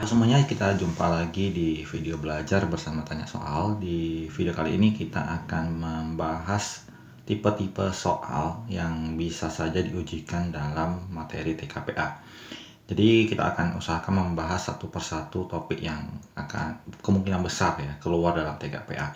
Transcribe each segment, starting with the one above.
Semuanya, kita jumpa lagi di video belajar bersama Tanya Soal. Di video kali ini kita akan membahas tipe-tipe soal yang bisa saja diujikan dalam materi TKPA. Jadi kita akan usahakan membahas satu persatu topik yang akan kemungkinan besar ya keluar dalam TKPA.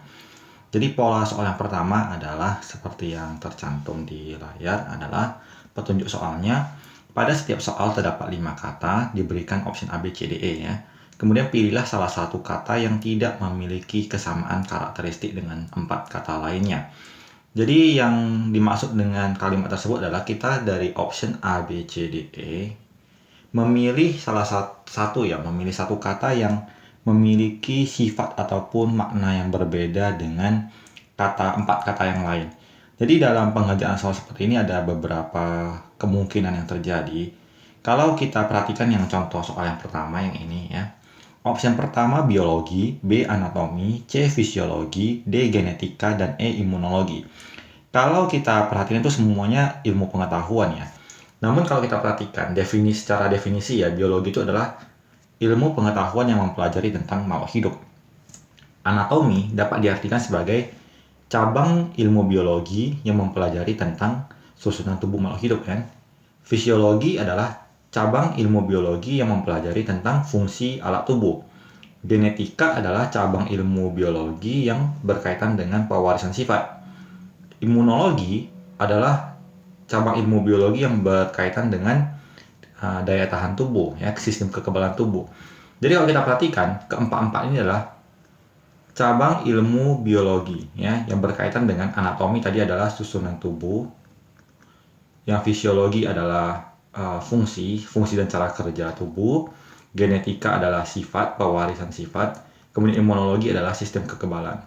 Jadi pola soal yang pertama adalah seperti yang tercantum di layar, adalah petunjuk soalnya. Pada setiap soal terdapat 5 kata, diberikan option A, B, C, D, E ya. Kemudian pilihlah salah satu kata yang tidak memiliki kesamaan karakteristik dengan 4 kata lainnya. Jadi yang dimaksud dengan kalimat tersebut adalah kita dari option A, B, C, D, E memilih memilih satu kata yang memiliki sifat ataupun makna yang berbeda dengan 4 kata yang lain. Jadi dalam pengerjaan soal seperti ini ada beberapa kemungkinan yang terjadi. Kalau kita perhatikan yang contoh soal yang pertama yang ini ya. Opsi pertama biologi, B anatomi, C fisiologi, D genetika, dan E imunologi. Kalau kita perhatikan itu semuanya ilmu pengetahuan ya. Namun kalau kita perhatikan secara definisi ya, biologi itu adalah ilmu pengetahuan yang mempelajari tentang makhluk hidup. Anatomi dapat diartikan sebagai cabang ilmu biologi yang mempelajari tentang susunan tubuh makhluk hidup kan. Fisiologi adalah cabang ilmu biologi yang mempelajari tentang fungsi alat tubuh. Genetika adalah cabang ilmu biologi yang berkaitan dengan pewarisan sifat. Imunologi adalah cabang ilmu biologi yang berkaitan dengan daya tahan tubuh ya, sistem kekebalan tubuh. Jadi kalau kita perhatikan, keempat-empat ini adalah cabang ilmu biologi ya yang berkaitan dengan anatomi tadi adalah susunan tubuh, yang fisiologi adalah fungsi dan cara kerja tubuh, genetika adalah sifat, pewarisan sifat, kemudian imunologi adalah sistem kekebalan.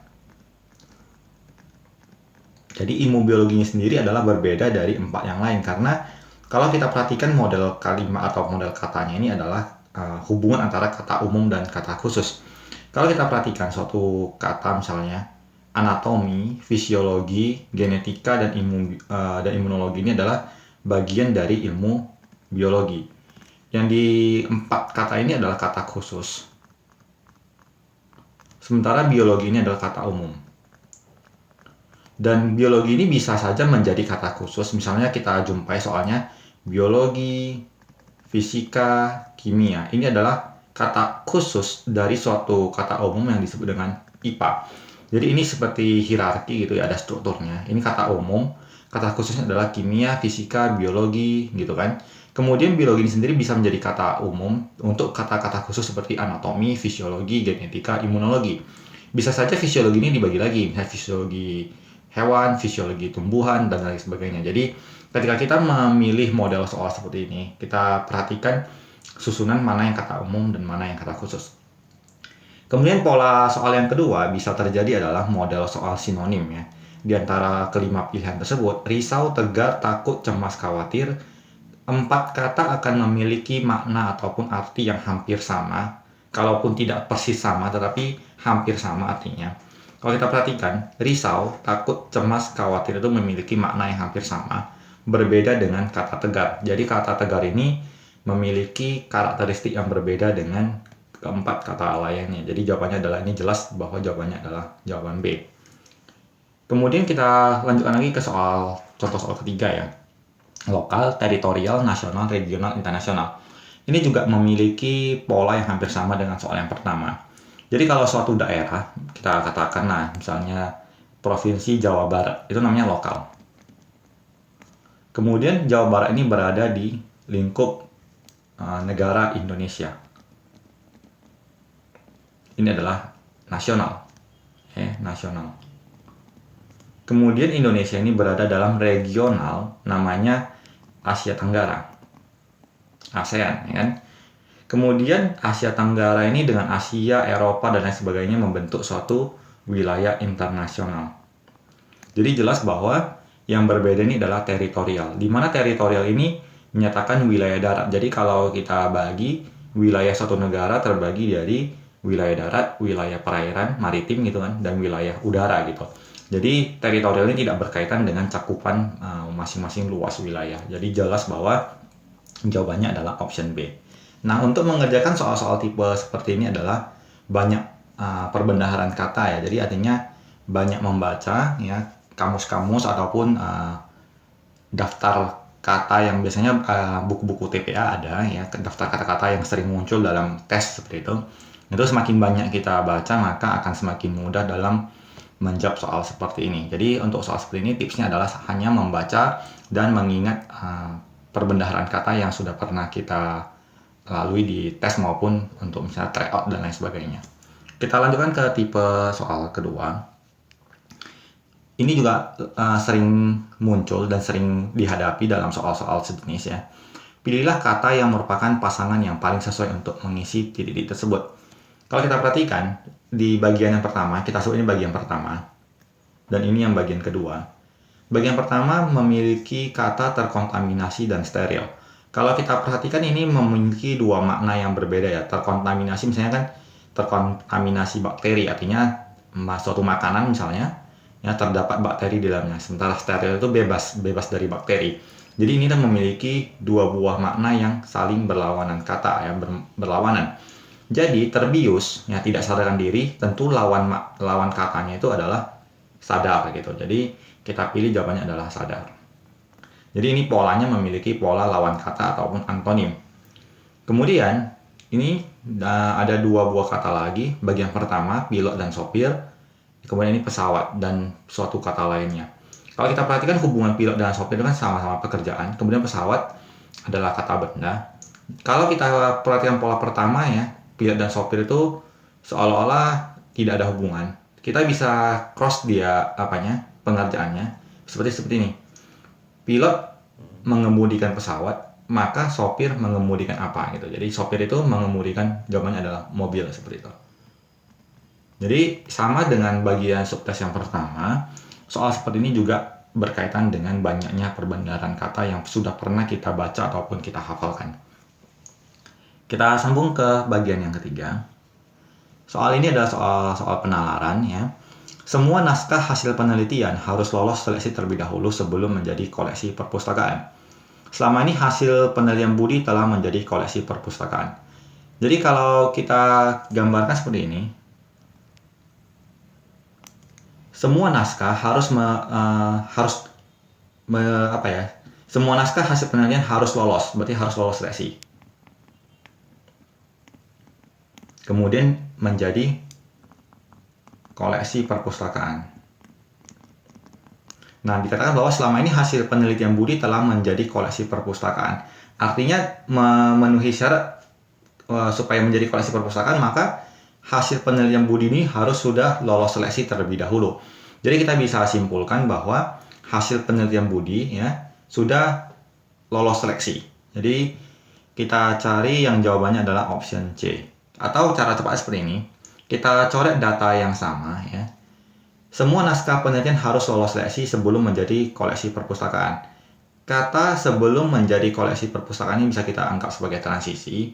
Jadi ilmu biologinya sendiri adalah berbeda dari 4 yang lain karena kalau kita perhatikan model kalimat atau model katanya ini adalah hubungan antara kata umum dan kata khusus. Kalau kita perhatikan suatu kata misalnya anatomi, fisiologi, genetika, dan imunologi ini adalah bagian dari ilmu biologi. Yang di 4 kata ini adalah kata khusus. Sementara biologi ini adalah kata umum. Dan biologi ini bisa saja menjadi kata khusus. Misalnya kita jumpai soalnya biologi, fisika, kimia. Ini adalah kata khusus dari suatu kata umum yang disebut dengan IPA. Jadi ini seperti hierarki gitu ya, ada strukturnya. Ini kata umum, kata khususnya adalah kimia, fisika, biologi gitu kan. Kemudian biologi ini sendiri bisa menjadi kata umum untuk kata-kata khusus seperti anatomi, fisiologi, genetika, imunologi. Bisa saja fisiologi ini dibagi lagi, misalnya fisiologi hewan, fisiologi tumbuhan, dan lain sebagainya. Jadi ketika kita memilih model soal seperti ini, kita perhatikan susunan mana yang kata umum dan mana yang kata khusus. Kemudian pola soal yang kedua bisa terjadi adalah model soal sinonim ya. Di antara kelima pilihan tersebut, risau, tegar, takut, cemas, khawatir, 4 kata akan memiliki makna ataupun arti yang hampir sama, kalaupun tidak persis sama, tetapi hampir sama artinya. Kalau kita perhatikan, risau, takut, cemas, khawatir itu memiliki makna yang hampir sama, berbeda dengan kata tegar. Jadi kata tegar ini memiliki karakteristik yang berbeda dengan keempat kata lainnya. Jadi jawabannya adalah, ini jelas bahwa jawabannya adalah jawaban B. Kemudian kita lanjutkan lagi ke contoh soal ketiga ya. Lokal, teritorial, nasional, regional, internasional. Ini juga memiliki pola yang hampir sama dengan soal yang pertama. Jadi kalau suatu daerah, kita katakan misalnya Provinsi Jawa Barat, itu namanya lokal. Kemudian Jawa Barat ini berada di lingkup negara Indonesia. Ini adalah nasional. Nasional. Kemudian Indonesia ini berada dalam regional, namanya Asia Tenggara. ASEAN, ya kan? Kemudian Asia Tenggara ini dengan Asia, Eropa, dan lain sebagainya membentuk suatu wilayah internasional. Jadi jelas bahwa yang berbeda ini adalah teritorial. Di mana teritorial ini menyatakan wilayah darat. Jadi kalau kita bagi wilayah suatu negara terbagi dari wilayah darat, wilayah perairan, maritim gitu kan, dan wilayah udara gitu. Jadi teritorial ini tidak berkaitan dengan cakupan masing-masing luas wilayah. Jadi jelas bahwa jawabannya adalah option B. Nah, untuk mengerjakan soal-soal tipe seperti ini adalah banyak perbendaharaan kata ya. Jadi artinya banyak membaca ya kamus-kamus ataupun daftar kata yang biasanya buku-buku TPA ada ya, daftar kata-kata yang sering muncul dalam tes seperti itu. Itu semakin banyak kita baca maka akan semakin mudah dalam menjawab soal seperti ini. Jadi untuk soal seperti ini tipsnya adalah hanya membaca dan mengingat perbendaharaan kata yang sudah pernah kita lalui di tes maupun untuk misalnya tryout dan lain sebagainya. Kita lanjutkan ke tipe soal kedua. Ini juga sering muncul dan sering dihadapi dalam soal-soal sejenis ya. Pilihlah kata yang merupakan pasangan yang paling sesuai untuk mengisi titik-titik tersebut. Kalau kita perhatikan, di bagian yang pertama, kita sebut ini bagian pertama, dan ini yang bagian kedua. Bagian pertama memiliki kata terkontaminasi dan steril. Kalau kita perhatikan ini memiliki dua makna yang berbeda ya. Terkontaminasi misalnya kan terkontaminasi bakteri, artinya suatu makanan misalnya ya terdapat bakteri di dalamnya. Sementara steril itu bebas dari bakteri. Jadi ini memiliki dua buah makna yang saling berlawanan kata ya, berlawanan. Jadi terbius ya tidak sadarkan diri, tentu lawan katanya itu adalah sadar gitu. Jadi kita pilih jawabannya adalah sadar. Jadi ini polanya memiliki pola lawan kata ataupun antonim. Kemudian ini ada dua buah kata lagi. Bagian pertama pilot dan sopir. Kemudian ini pesawat dan suatu kata lainnya. Kalau kita perhatikan hubungan pilot dan sopir itu kan sama-sama pekerjaan. Kemudian pesawat adalah kata benda. Kalau kita perhatikan pola pertama ya, pilot dan sopir itu seolah-olah tidak ada hubungan. Kita bisa cross dia pengerjaannya seperti ini. Pilot mengemudikan pesawat, maka sopir mengemudikan apa gitu. Jadi sopir itu mengemudikan, jawabannya adalah mobil seperti itu. Jadi sama dengan bagian subtes yang pertama, soal seperti ini juga berkaitan dengan banyaknya perbendaharaan kata yang sudah pernah kita baca ataupun kita hafalkan. Kita sambung ke bagian yang ketiga. Soal ini adalah soal penalaran ya. Semua naskah hasil penelitian harus lolos seleksi terlebih dahulu sebelum menjadi koleksi perpustakaan. Selama ini hasil penelitian Budi telah menjadi koleksi perpustakaan. Jadi kalau kita gambarkan seperti ini, semua naskah semua naskah hasil penelitian harus lolos, berarti harus lolos seleksi. Kemudian menjadi koleksi perpustakaan. Nah, dikatakan bahwa selama ini hasil penelitian Budi telah menjadi koleksi perpustakaan. Artinya memenuhi syarat supaya menjadi koleksi perpustakaan, maka hasil penelitian Budi ini harus sudah lolos seleksi terlebih dahulu. Jadi kita bisa simpulkan bahwa hasil penelitian Budi ya sudah lolos seleksi. Jadi kita cari yang jawabannya adalah option C. Atau cara cepat seperti ini, kita coret data yang sama ya. Semua naskah penelitian harus lolos seleksi sebelum menjadi koleksi perpustakaan. Kata sebelum menjadi koleksi perpustakaan ini bisa kita anggap sebagai transisi.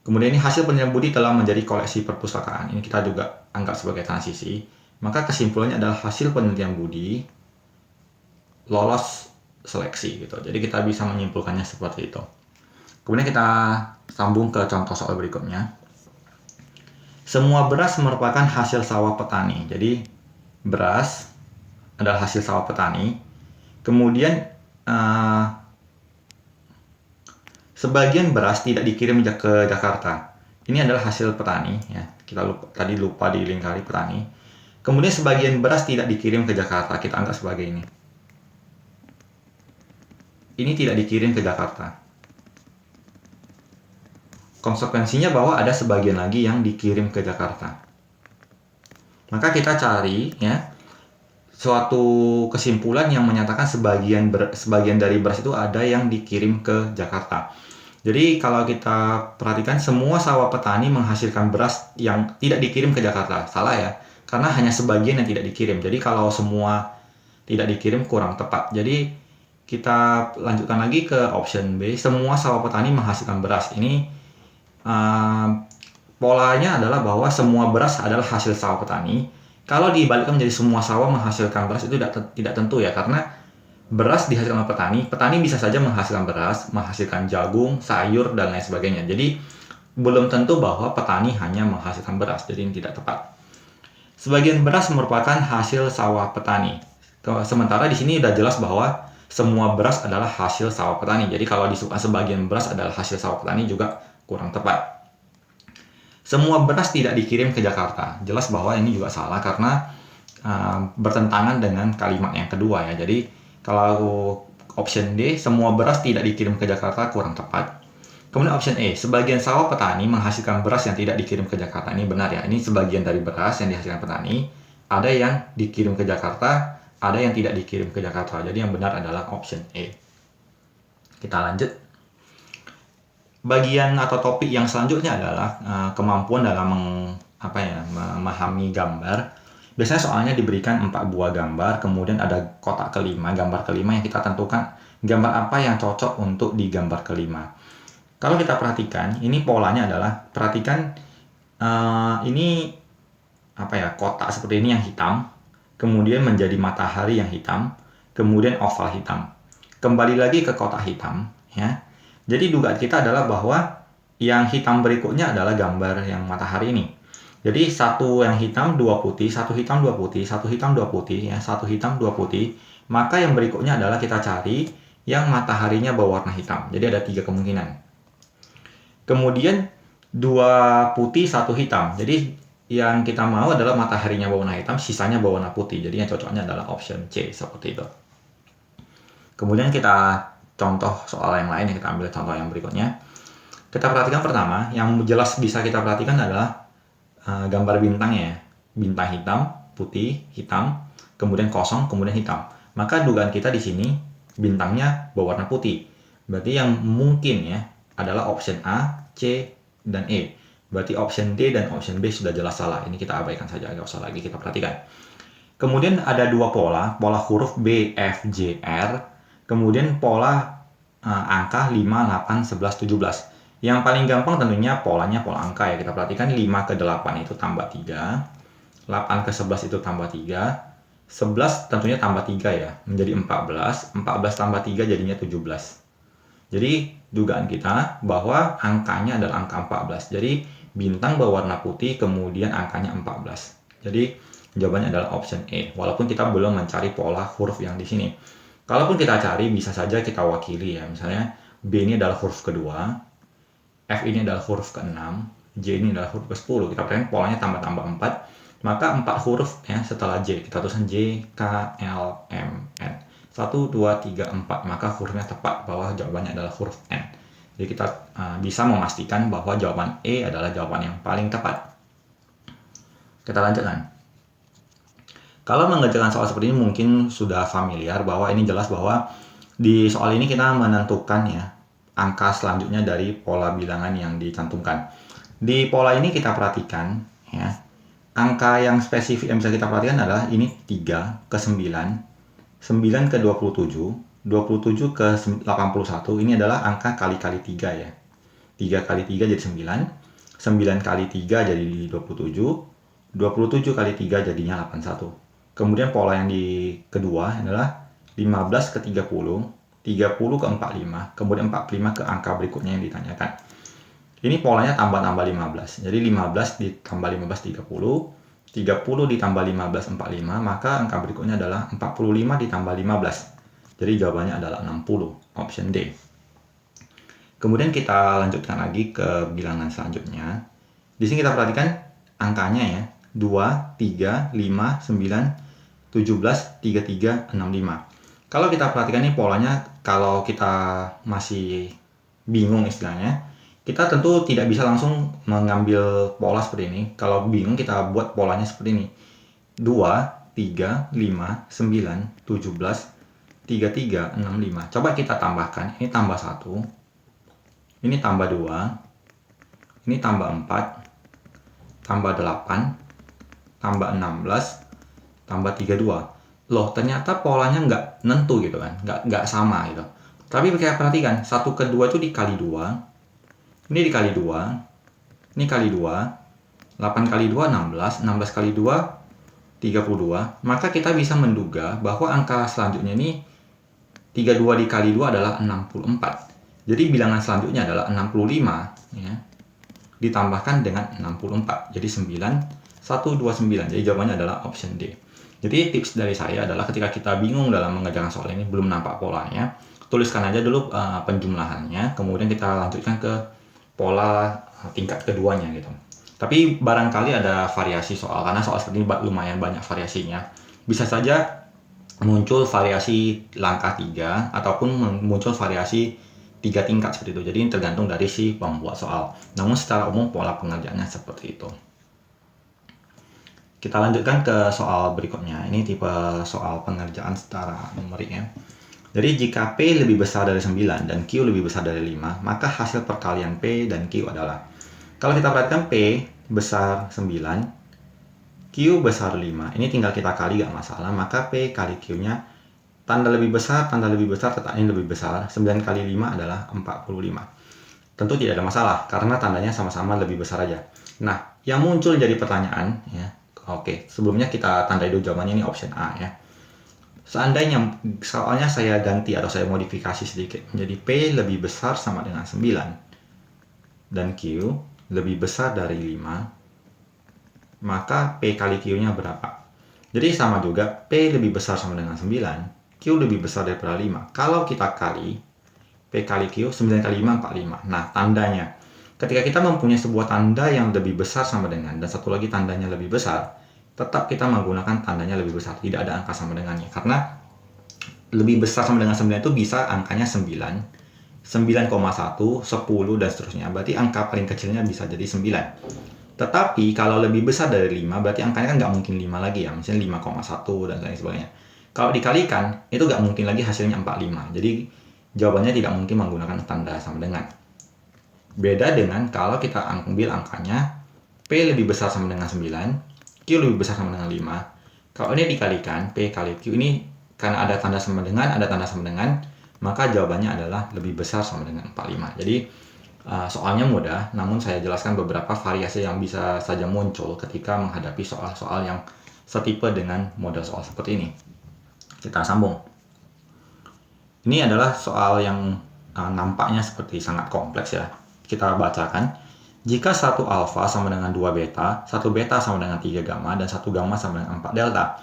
Kemudian ini hasil penelitian Budi telah menjadi koleksi perpustakaan. Ini kita juga anggap sebagai transisi. Maka kesimpulannya adalah hasil penelitian Budi lolos seleksi gitu. Jadi kita bisa menyimpulkannya seperti itu. Kemudian kita sambung ke contoh soal berikutnya. Semua beras merupakan hasil sawah petani. Jadi beras adalah hasil sawah petani. Kemudian sebagian beras tidak dikirim ke Jakarta. Ini adalah hasil petani ya. Kita tadi lupa dilingkari petani. Kemudian sebagian beras tidak dikirim ke Jakarta. Kita anggap sebagai ini. Ini tidak dikirim ke Jakarta. Konsekuensinya bahwa ada sebagian lagi yang dikirim ke Jakarta. Maka kita cari ya suatu kesimpulan yang menyatakan sebagian dari beras itu ada yang dikirim ke Jakarta. Jadi kalau kita perhatikan semua sawah petani menghasilkan beras yang tidak dikirim ke Jakarta. Salah ya, karena hanya sebagian yang tidak dikirim. Jadi kalau semua tidak dikirim kurang tepat. Jadi kita lanjutkan lagi ke option B. Semua sawah petani menghasilkan beras. Ini polanya adalah bahwa semua beras adalah hasil sawah petani. Kalau dibalikkan menjadi semua sawah menghasilkan beras itu tidak tentu ya, karena beras dihasilkan oleh petani, petani bisa saja menghasilkan beras, menghasilkan jagung, sayur, dan lain sebagainya. Jadi belum tentu bahwa petani hanya menghasilkan beras, jadi ini tidak tepat. Sebagian beras merupakan hasil sawah petani. Sementara di sini sudah jelas bahwa semua beras adalah hasil sawah petani. Jadi kalau disebutkan sebagian beras adalah hasil sawah petani juga kurang tepat. Semua beras tidak dikirim ke Jakarta. Jelas bahwa ini juga salah karena bertentangan dengan kalimat yang kedua ya. Jadi kalau option D, semua beras tidak dikirim ke Jakarta, kurang tepat. Kemudian option E, sebagian sawah petani menghasilkan beras yang tidak dikirim ke Jakarta. Ini benar ya, ini sebagian dari beras yang dihasilkan petani. Ada yang dikirim ke Jakarta, ada yang tidak dikirim ke Jakarta. Jadi yang benar adalah option E. Kita lanjut. Bagian atau topik yang selanjutnya adalah kemampuan dalam memahami gambar. Biasanya soalnya diberikan 4 buah gambar, kemudian ada kotak kelima, gambar kelima yang kita tentukan gambar apa yang cocok untuk di gambar kelima. Kalau kita perhatikan, ini polanya adalah, perhatikan ini kotak seperti ini yang hitam, kemudian menjadi matahari yang hitam, kemudian oval hitam. Kembali lagi ke kotak hitam, ya. Jadi dugaan kita adalah bahwa yang hitam berikutnya adalah gambar yang matahari ini. Jadi satu yang hitam, dua putih, satu hitam, dua putih, satu hitam, dua putih, ya, satu hitam, dua putih. Maka yang berikutnya adalah kita cari yang mataharinya berwarna hitam. Jadi ada 3 kemungkinan. Kemudian 2 putih, 1 hitam. Jadi yang kita mau adalah mataharinya berwarna hitam, sisanya berwarna putih. Jadi yang cocoknya adalah option C, seperti itu. Kemudian kita contoh soal yang lain, yang kita ambil contoh yang berikutnya. Kita perhatikan pertama, yang jelas bisa kita perhatikan adalah gambar bintangnya ya. Bintang hitam, putih, hitam, kemudian kosong, kemudian hitam. Maka dugaan kita di sini bintangnya berwarna putih. Berarti yang mungkin ya adalah option A, C, dan E. Berarti option D dan option B sudah jelas salah. Ini kita abaikan saja, nggak usah lagi kita perhatikan. Kemudian ada 2 pola huruf B, F, J, R. Kemudian pola angka 5, 8, 11, 17. Yang paling gampang tentunya polanya pola angka ya. Kita perhatikan 5 ke 8 itu tambah 3. 8 ke 11 itu tambah 3. 11 tentunya tambah 3 ya. Menjadi 14. 14 tambah 3 jadinya 17. Jadi dugaan kita bahwa angkanya adalah angka 14. Jadi bintang berwarna putih kemudian angkanya 14. Jadi jawabannya adalah option E. Walaupun kita belum mencari pola huruf yang di sini. Kalaupun kita cari bisa saja kita wakili ya. Misalnya B ini adalah huruf kedua, F ini adalah huruf ke-6, J ini adalah huruf ke-10. Kita perhatikan polanya tambah-tambah 4. Maka 4 huruf ya setelah J. Kita tuliskan J, K, L, M, N. 1, 2, 3, 4. Maka hurufnya tepat bahwa jawabannya adalah huruf N. Jadi kita bisa memastikan bahwa jawaban E adalah jawaban yang paling tepat. Kita lanjutkan. Kalau mengerjakan soal seperti ini mungkin sudah familiar bahwa ini jelas bahwa di soal ini kita menentukan ya angka selanjutnya dari pola bilangan yang dicantumkan. Di pola ini kita perhatikan ya, angka yang spesifik yang bisa kita perhatikan adalah ini 3 ke 9, 9 ke 27, 27 ke 81. Ini adalah angka kali-kali 3 ya. 3 kali 3 jadi 9, 9 kali 3 jadi 27, 27 kali 3 jadinya 81. Kemudian pola yang di kedua adalah 15 ke 30, 30 ke 45, kemudian 45 ke angka berikutnya yang ditanyakan. Ini polanya tambah-tambah 15. Jadi 15 ditambah 15 30, 30 ditambah 15 45, maka angka berikutnya adalah 45 ditambah 15. Jadi jawabannya adalah 60, option D. Kemudian kita lanjutkan lagi ke bilangan selanjutnya. Di sini kita perhatikan angkanya ya, 2, 3, 5, 9, 17, 33, 65. Kalau kita perhatikan ini polanya, kalau kita masih bingung istilahnya, kita tentu tidak bisa langsung mengambil pola seperti ini. Kalau bingung kita buat polanya seperti ini. 2, 3, 5, 9, 17, 33, 65. Coba kita tambahkan. Ini tambah 1. Ini tambah 2. Ini tambah 4. Tambah 8. Tambah 16. Tambah 32. Loh, ternyata polanya nggak nentu gitu kan. Nggak sama gitu. Tapi kita perhatikan. 1 ke 2 itu dikali 2. Ini dikali 2, ini kali 2, 8 kali 2, 16, 16 kali 2, 32. Maka kita bisa menduga bahwa angka selanjutnya ini 32 dikali 2 adalah 64. Jadi bilangan selanjutnya adalah 65 ya, ditambahkan dengan 64. Jadi 9129. Jadi jawabannya adalah option D. Jadi tips dari saya adalah ketika kita bingung dalam mengerjakan soal ini, belum nampak polanya, tuliskan aja dulu penjumlahannya, kemudian kita lanjutkan ke pola tingkat keduanya gitu. Tapi barangkali ada variasi soal, karena soal seperti ini lumayan banyak variasinya. Bisa saja muncul variasi langkah 3 ataupun muncul variasi 3 tingkat seperti itu. Jadi ini tergantung dari si pembuat soal. Namun secara umum pola pengerjaannya seperti itu. Kita lanjutkan ke soal berikutnya. Ini tipe soal pengerjaan secara numerik ya. Jadi jika P lebih besar dari 9 dan Q lebih besar dari 5, maka hasil perkalian P dan Q adalah. Kalau kita perhatikan P besar 9, Q besar 5. Ini tinggal kita kali gak masalah. Maka P kali Q-nya tanda lebih besar tetap ini lebih besar. 9 kali 5 adalah 45. Tentu tidak ada masalah karena tandanya sama-sama lebih besar aja. Nah, yang muncul jadi pertanyaan ya. Oke, sebelumnya kita tandai dulu jawabannya, ini option A ya. Seandainya soalnya saya ganti atau saya modifikasi sedikit menjadi P lebih besar sama dengan 9 dan Q lebih besar dari 5, maka P kali Q-nya berapa? Jadi sama juga, P lebih besar sama dengan 9, Q lebih besar daripada 5. Kalau kita kali P kali Q, 9 kali 5, 45. Nah, tandanya ketika kita mempunyai sebuah tanda yang lebih besar sama dengan, dan satu lagi tandanya lebih besar, tetap kita menggunakan tandanya lebih besar. Tidak ada angka sama dengannya. Karena lebih besar sama dengan 9 itu bisa angkanya 9, 9,1, 10, dan seterusnya. Berarti angka paling kecilnya bisa jadi 9. Tetapi kalau lebih besar dari 5, berarti angkanya kan nggak mungkin 5 lagi ya. Misalnya 5,1 dan lain sebagainya. Kalau dikalikan, itu nggak mungkin lagi hasilnya 45. Jadi jawabannya tidak mungkin menggunakan tanda sama dengan. Beda dengan kalau kita ambil angkanya P lebih besar sama dengan 9, Q lebih besar sama dengan 5. Kalau ini dikalikan P kali Q ini, karena ada tanda sama dengan, maka jawabannya adalah lebih besar sama dengan 45. Jadi soalnya mudah, namun saya jelaskan beberapa variasi yang bisa saja muncul ketika menghadapi soal-soal yang setipe dengan model soal seperti ini. Kita sambung. Ini adalah soal yang nampaknya seperti sangat kompleks ya. Kita bacakan. Jika 1 alfa sama dengan 2 beta, 1 beta sama dengan 3 gamma, dan 1 gamma sama dengan 4 delta,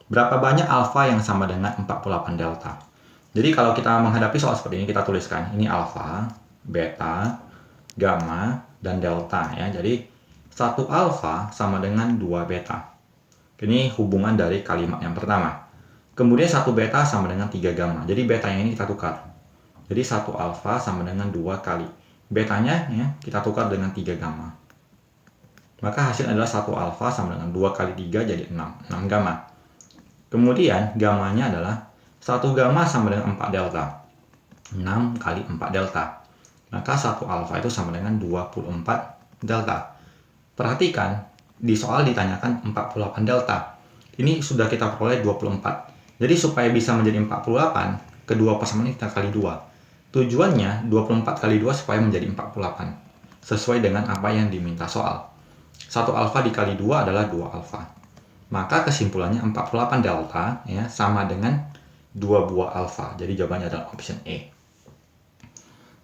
berapa banyak alfa yang sama dengan 48 delta? Jadi kalau kita menghadapi soal seperti ini, kita tuliskan. Ini alfa, beta, gamma, dan delta ya. Jadi 1 alfa sama dengan 2 beta. Ini hubungan dari kalimat yang pertama. Kemudian 1 beta sama dengan 3 gamma. Jadi beta yang ini kita tukar. Jadi 1 alfa sama dengan 2 kali betanya ya, kita tukar dengan 3 gamma. Maka hasil adalah 1 alfa sama dengan 2 kali 3 jadi 6 gamma. Kemudian gammanya adalah 1 gamma sama dengan 4 delta. 6 kali 4 delta. Maka 1 alfa itu sama dengan 24 delta. Perhatikan, di soal ditanyakan 48 delta. Ini sudah kita peroleh 24. Jadi supaya bisa menjadi 48, kedua persamaan ini kita kali 2. Tujuannya 24 kali 2 supaya menjadi 48. Sesuai dengan apa yang diminta soal. 1 alfa dikali 2 adalah 2 alfa. Maka kesimpulannya 48 delta ya, sama dengan 2 buah alfa. Jadi jawabannya adalah option E.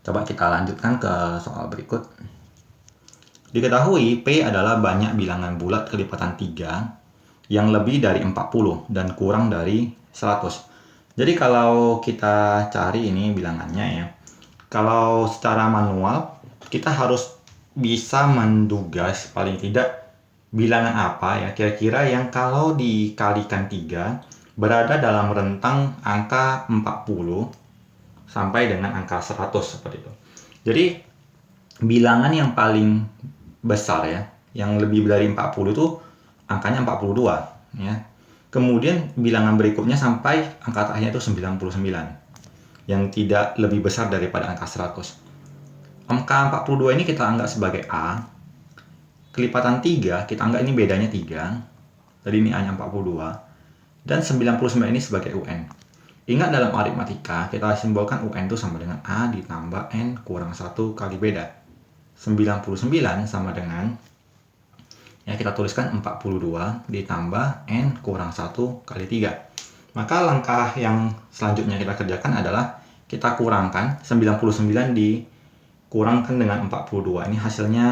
Coba kita lanjutkan ke soal berikut. Diketahui P adalah banyak bilangan bulat kelipatan 3 yang lebih dari 40 dan kurang dari 100. Jadi kalau kita cari ini bilangannya ya, kalau secara manual kita harus bisa menduga paling tidak bilangan apa ya kira-kira yang kalau dikalikan 3 berada dalam rentang angka 40 sampai dengan angka 100 seperti itu. Jadi bilangan yang paling besar ya, yang lebih dari 40 itu angkanya 42 ya. Kemudian bilangan berikutnya sampai angka terakhirnya itu 99. Yang tidak lebih besar daripada angka 100. Angka 42 ini kita anggap sebagai A. Kelipatan 3, kita anggap ini bedanya 3. Tadi ini A-nya 42. Dan 99 ini sebagai UN. Ingat dalam aritmatika, kita simbolkan UN itu sama dengan A ditambah N kurang 1 kali beda. 99 sama dengan ya kita tuliskan 42 ditambah N kurang 1 kali 3. Maka langkah yang selanjutnya kita kerjakan adalah kita kurangkan 99 dikurangkan dengan 42. Ini hasilnya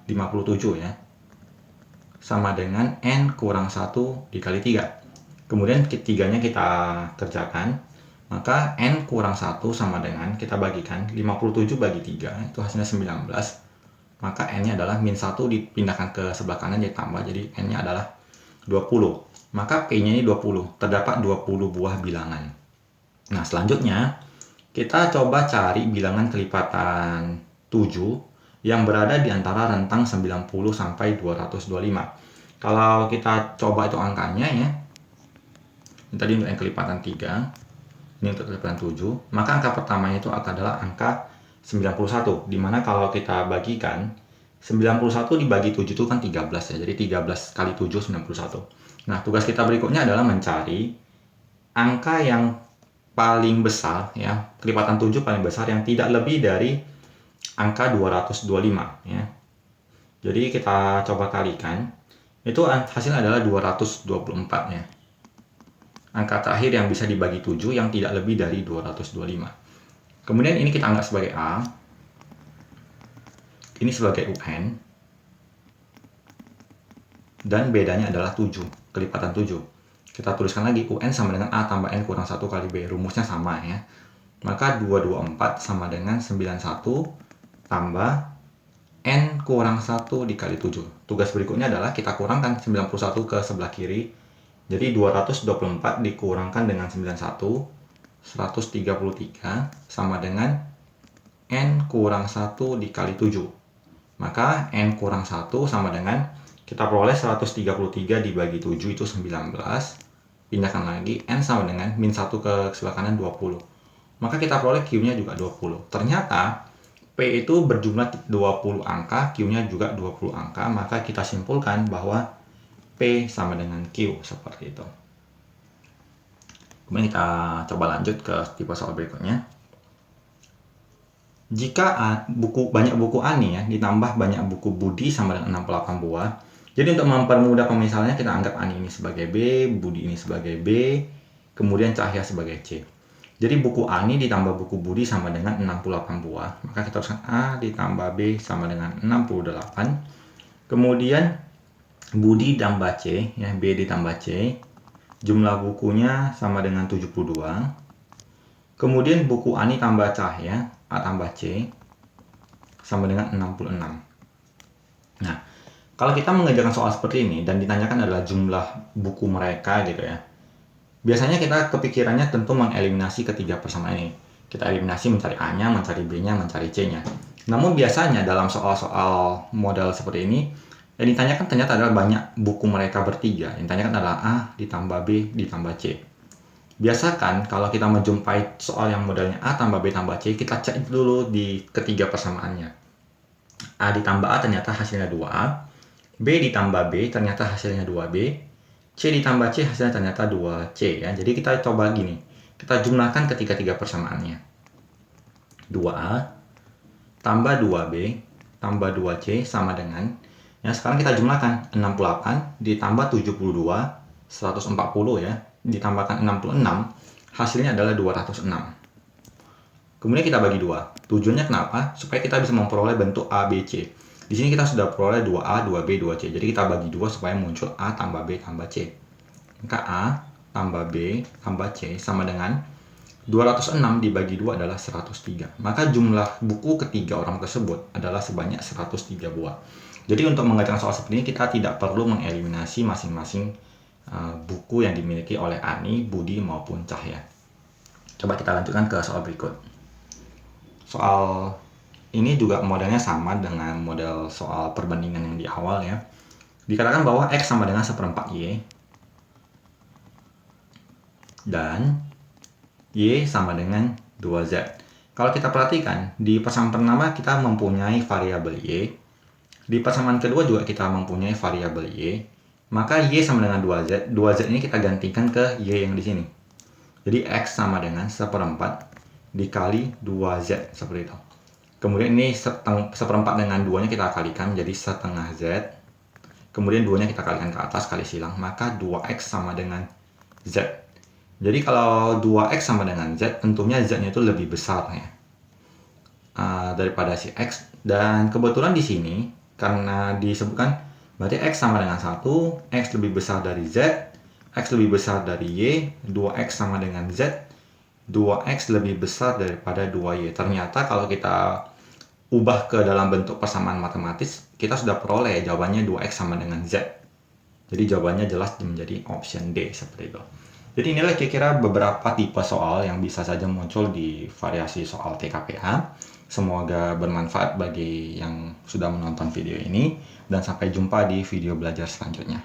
57 ya. Sama dengan N kurang 1 dikali 3. Kemudian ketiganya kita kerjakan. Maka N kurang 1 sama dengan kita bagikan 57 bagi 3. Itu hasilnya 19. Maka N-nya adalah min 1 dipindahkan ke sebelah kanan jadi tambah. Jadi N-nya adalah 20. Maka P-nya ini 20. Terdapat 20 buah bilangan. Nah, selanjutnya kita coba cari bilangan kelipatan 7 yang berada di antara rentang 90 sampai 225. Kalau kita coba itu angkanya ya. Ini tadi untuk yang kelipatan 3. Ini untuk kelipatan 7. Maka angka pertamanya itu adalah angka 91. Dimana kalau kita bagikan 91 dibagi 7 itu kan 13 ya. Jadi 13 kali 7 91. Nah, tugas kita berikutnya adalah mencari angka yang paling besar ya, kelipatan 7 paling besar yang tidak lebih dari angka 225 ya. Jadi kita coba kalikan. Itu hasilnya adalah 224 ya. Angka terakhir yang bisa dibagi 7 yang tidak lebih dari 225. Kemudian ini kita anggap sebagai A. Ini sebagai UN. Dan bedanya adalah 7, kelipatan 7. Kita tuliskan lagi, UN sama dengan A tambah N kurang 1 kali B. Rumusnya sama ya. Maka 224 sama dengan 91 tambah N kurang 1 dikali 7. Tugas berikutnya adalah kita kurangkan 91 ke sebelah kiri. Jadi 224 dikurangkan dengan 91, 133 sama dengan N kurang 1 dikali 7. Maka N kurang 1 sama dengan kita peroleh 133 dibagi 7 itu 19. Pindahkan lagi, N sama dengan min 1 ke sebelah kanan 20. Maka kita peroleh Q-nya juga 20. Ternyata P itu berjumlah 20 angka, Q-nya juga 20 angka. Maka kita simpulkan bahwa P sama dengan Q, seperti itu. Kemudian kita coba lanjut ke tipe soal berikutnya. Jika banyak buku Ani ya, ditambah banyak buku Budi sama dengan 68 buah. Jadi untuk mempermudah pemisalannya kita anggap Ani ini sebagai B, Budi ini sebagai B, kemudian Cahya sebagai C. Jadi buku Ani ditambah buku Budi sama dengan 68 buah. Maka kita tuliskan A ditambah B sama dengan 68. Kemudian Budi ditambah C, ya B ditambah C. Jumlah bukunya sama dengan 72. Kemudian buku Ani tambah Cahya, A tambah C, sama dengan 66. Nah, kalau kita mengerjakan soal seperti ini dan ditanyakan adalah jumlah buku mereka gitu ya, biasanya kita kepikirannya tentu mengeliminasi ketiga persamaan ini. Kita eliminasi mencari A-nya, mencari B-nya, mencari C-nya. Namun biasanya dalam soal-soal model seperti ini, yang ditanyakan ternyata adalah banyak buku mereka bertiga. Yang ditanyakan adalah A ditambah B ditambah C. Biasakan kalau kita menjumpai soal yang modelnya A tambah B tambah C, kita cek dulu di ketiga persamaannya. A ditambah A ternyata hasilnya 2A. B ditambah B ternyata hasilnya 2B. C ditambah C hasilnya ternyata 2C ya. Jadi kita coba gini. Kita jumlahkan ketiga persamaannya. 2A tambah 2B tambah 2C sama dengan, ya sekarang kita jumlahkan 68 ditambah 72, 140 ya. Ditambahkan 66, hasilnya adalah 206. Kemudian kita bagi 2. Tujuannya kenapa? Supaya kita bisa memperoleh bentuk A, B, C. Di sini kita sudah peroleh 2A, 2B, 2C. Jadi kita bagi 2 supaya muncul A tambah B tambah C. Maka A tambah B tambah C sama dengan 206 dibagi 2 adalah 103. Maka jumlah buku ketiga orang tersebut adalah sebanyak 103 buah. Jadi untuk mengerjakan soal seperti ini kita tidak perlu mengeliminasi masing-masing buku yang dimiliki oleh Ani, Budi maupun Cahya. Coba kita lanjutkan ke soal berikut. Soal ini juga modelnya sama dengan model soal perbandingan yang di awal ya. Dikatakan bahwa X sama dengan 1/4 Y dan Y sama dengan 2Z. Kalau kita perhatikan di persamaan pertama kita mempunyai variabel Y. Di persamaan kedua juga kita mempunyai variabel Y. Maka Y sama dengan 2Z. 2Z ini kita gantikan ke Y yang di sini. Jadi X sama dengan 1/4 dikali 2Z seperti itu. Kemudian ini 1/4 dengan 2-nya kita kalikan menjadi setengah Z. Kemudian 2-nya kita kalikan ke atas kali silang. Maka 2X sama dengan Z. Jadi kalau 2x sama dengan Z, tentunya Z-nya itu lebih besar ya daripada si X. Dan kebetulan di sini karena disebutkan berarti X sama dengan 1, X lebih besar dari Z, X lebih besar dari Y, 2X sama dengan Z, 2X lebih besar daripada 2Y. Ternyata kalau kita ubah ke dalam bentuk persamaan matematis, kita sudah peroleh jawabannya 2X sama dengan Z. Jadi jawabannya jelas menjadi option D seperti itu. Jadi inilah kira-kira beberapa tipe soal yang bisa saja muncul di variasi soal TKPA. Semoga bermanfaat bagi yang sudah menonton video ini, dan sampai jumpa di video belajar selanjutnya.